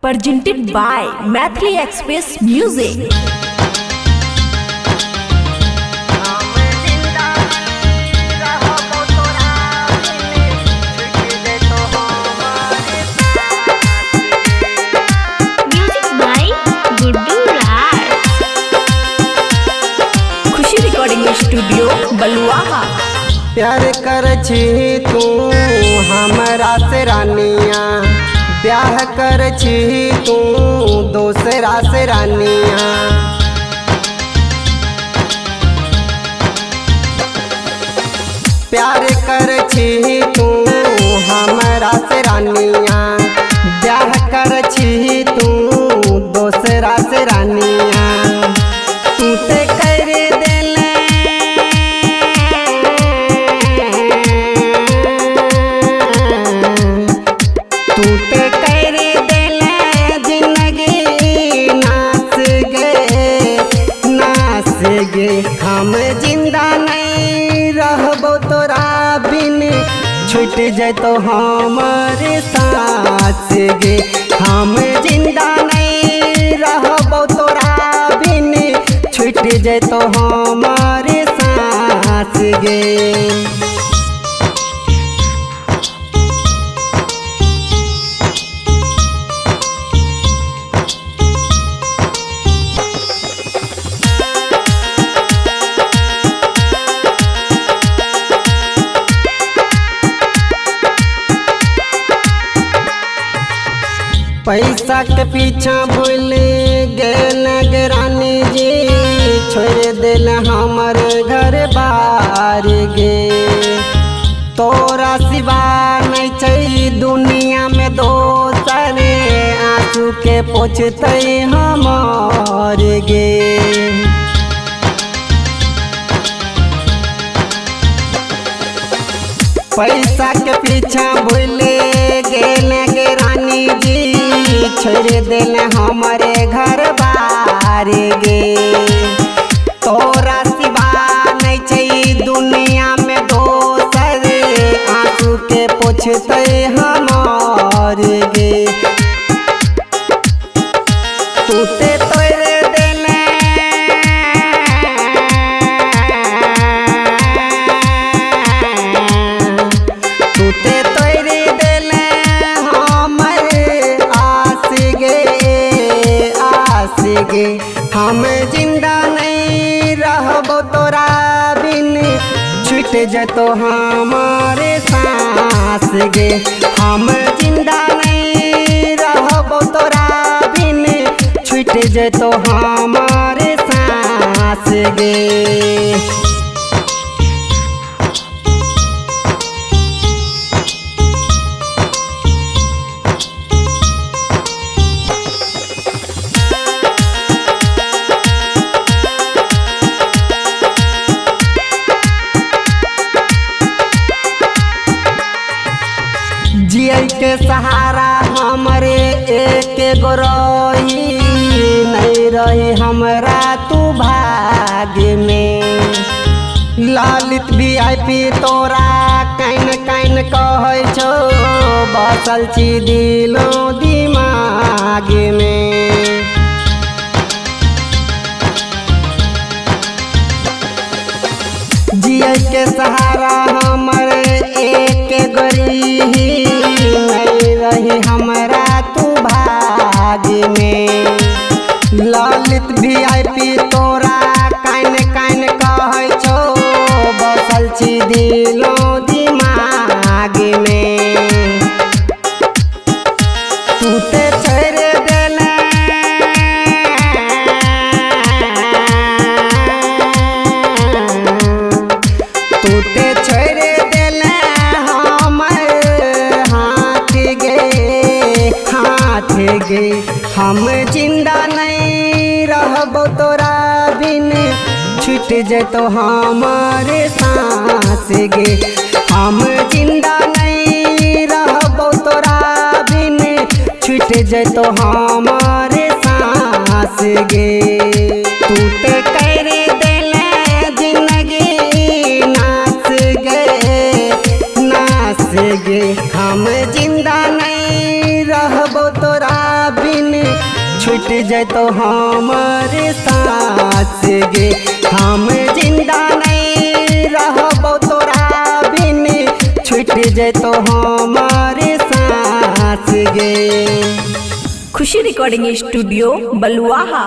presented by Maithili Express Music. Music by Guddu Raj. Khushi recording studio Baluaha. प्यार कर छी तू हमरा से रानिया, ब्याह कर छी तू दूसरा से रानिया। प्यार कर छी तू हमरा से रानिया, ब्याह कर छी तू दूसरा से रानिया। तू ते कर देले तू ते कर देले जिंदगी नाच गे हम जिंदा नहीं रहबो तोरा बिन, छूट जैतो हमारे साथ गे। हम जिंदा नहीं रहबो तोरा बिन, छूट जैतो हमारे साथ गे। पैसा के पीछा भूल गेल रानी जी, छोड़ दिल हमर घर बार गे। तोरा सिवा नहीं चाहिए दुनिया में दोसर, आंसू के पोछते हमार गे। पैसा के पीछा भूल गेल रानी जी, छोड़ दिल हमारे घर बार गे। तोरा सिवा नहीं चाहिए दुनिया में दोसर, आंसू के पोछते हमार गे। तू ते तोड़ देले तू ते तोड़ देले हमर आस गे। हम जिंदा नहीं रहबो तोरा बिन, छूट जतो हमारे सांस गे। हम जिंदा नहीं रहबो तोरा बिन, छूट जतो हमारे सांस गे। जिया के सहारा हमरे एक गो रही, नहीं रही हमरा तू भाग्य में। लालित VIP तोरा कैन कैन कहे छो, बसल छी दिलो दिमाग में। जिया के सहारा हमर एक गरी, नहीं रही हमरा तू भाग्य में। ललित VIP तोरा कैन कैन कहे छो, बसल छी दिलो दिमाग में। तू ते छोड़ देले तू ते छोड़ देले हमर हाथ गे। हम जिंदा नहीं रहबो तोरा बिन, छूट जतो हमारे सांस गे। हम जिंदा नहीं रहबो तोरा बिन, छूट जतो हमारे सांस गे। तू ते कर देले जिंदगी नाच गे। हम जिंदा नहीं रहबो तोरा बिन, छूट जैतो हमारे सांस गे। हम जिंदा नहीं रहबो तोरा बिन छूट जैतो हमारे सांस गे। खुशी रिकॉर्डिंग स्टूडियो बलुआहा।